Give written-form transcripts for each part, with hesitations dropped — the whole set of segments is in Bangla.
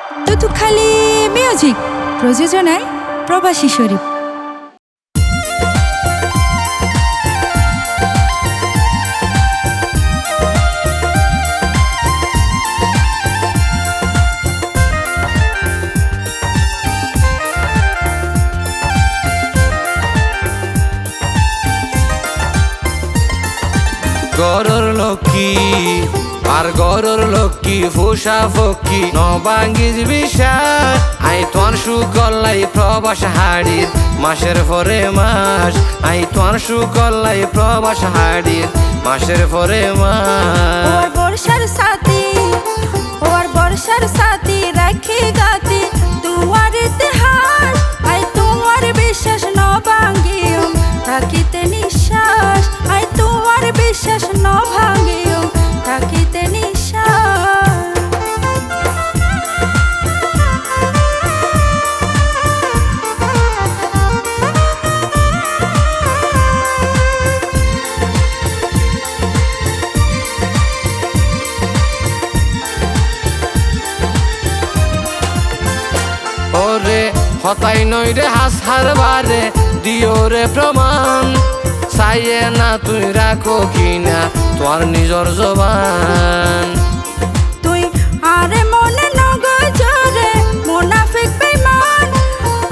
তুতুখালি মিউজিক প্রযোজনায় প্রবাসী শরীফ। গরর লক্ষ্মী আর গরর লক্ষ্মী ফুসা ফকি নবাঙ্গিজ বিশ্বাস আই তোর সুকল্লাই প্রবাস হাড়ির মাসের পরে মাস আই তোর সুকল্লাই প্রবাস হাড়ির মাসের পরে মাস বর্ষার সাথী ওর বর্ষার সাথী রাখি গাতি দুয়ার ইতিহাস আই তোমার বিশ্বাস নবাঙ্গিও থাকিতে নিঃশ্বাস আই তোমার বিশ্বাস নভাঙ্গিও থাকিতে নিঃশ্বাস। ওরে হতাই নই রে হাস হারবারে দিও রে প্রমাণ চাইয়ে না তুই রাখো কিনা তোর নিজর জবান তুই আরে মনে নগজরে মুনাফিক বেঈমান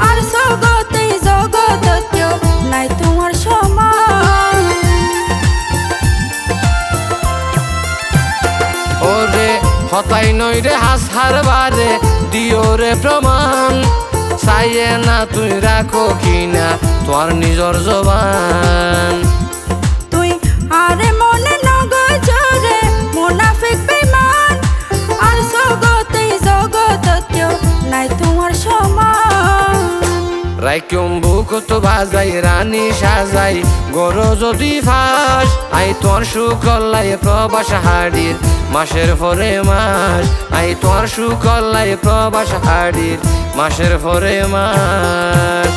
আর জগতে জগতেও নাই তোমার সমান। ওরে হতাই নই রে হাস হারবারে দিও রে প্রমাণ চাইয়ে না তুই রাখো কিনা তোর নিজর জবান তুই আরে মনে নগজরে মুনাফিক বেঈমান আর জগতে জগতেও নাই তোমার সমান। রাইকুম বুক তো বাজাই রানী সাজাই গরো যদি ফাঁস আই তোর সুকল্লাই প্রবাস হাড়ির মাসের পরে মাস আই তোর সুকল্লাই প্রবাস হাড়ির মাসের পরে মাস।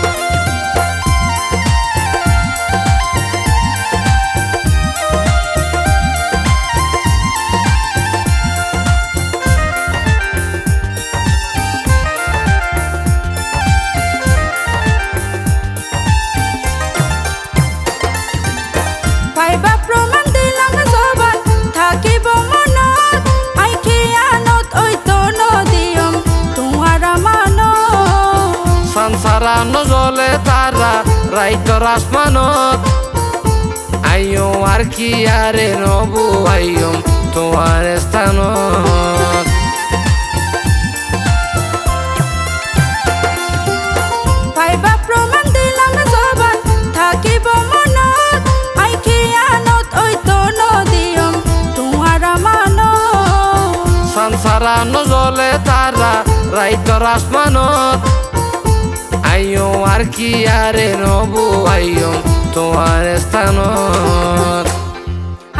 পাইবা প্রমাণ দিলাম জবান থাকিব মনত আই খেয়ানত ওই তো নদিয়ম তোমার মানত। সংসারা নজলে তারা রাইতর আসমানত আইও আর কি আরে নবু আইয়ম তোমার স্থানত পাইবা প্রমাণ দিলাম জবান থাকিব মনত আই খেয়ানত ওই তো নদিয়ম তোমার মানত। সংসারা নজলে তারা রাইতর আসমানত আইও আর কি আরে নবু আইয়ম তোমার স্থানত।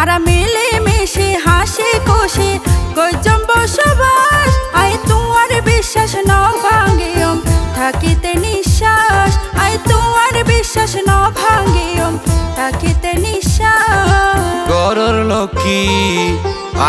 আর মিলে মিশে হাসি খুশি গজম বসবাস আই তোমার বিশ্বাস নভাঙ্গিয়ম থাকিতে নিঃশ্বাস আই তোমার বিশ্বাস নভাঙ্গিয়ম থাকিতে নিঃশ্বাস। গরর লক্ষ্মী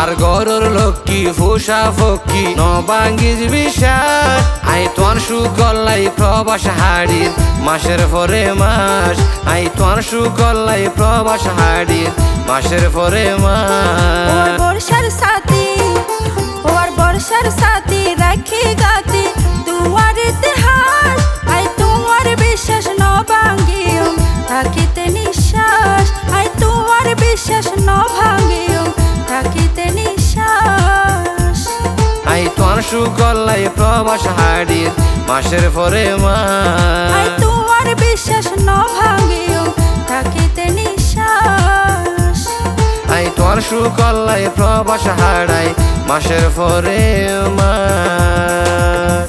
আর গরর লক্ষ্মী ফুসা ফকি নবাঙ্গিজ বিশ্বাস আই তোর সুকল্লাই প্রবাস হাড়ির মাসের পরে মাস আই তোর সুকল্লাই প্রবাস হাড়ির মাসের পরে মাস। বর্ষার সাথী ওর বর্ষার সাথী রাখি গাতি দুয়ার ইতিহাস আই তোমার বিশ্বাস নভাঙ্গিও থাকিতে নিঃশ্বাস আই তোমার বিশ্বাস নভাঙ্গিও থাকিতে নিঃশ্বাস। আই তোর সুকল্লাই প্রবাস হাড়ির মাসের পরে আই মাস তোমার বিশ্বাস নভাঙ্গিও থাকিতে নিঃশ্বাস। আই তোর সুকল্লাই প্রবাস হাড়াই মাসের পরে মাস।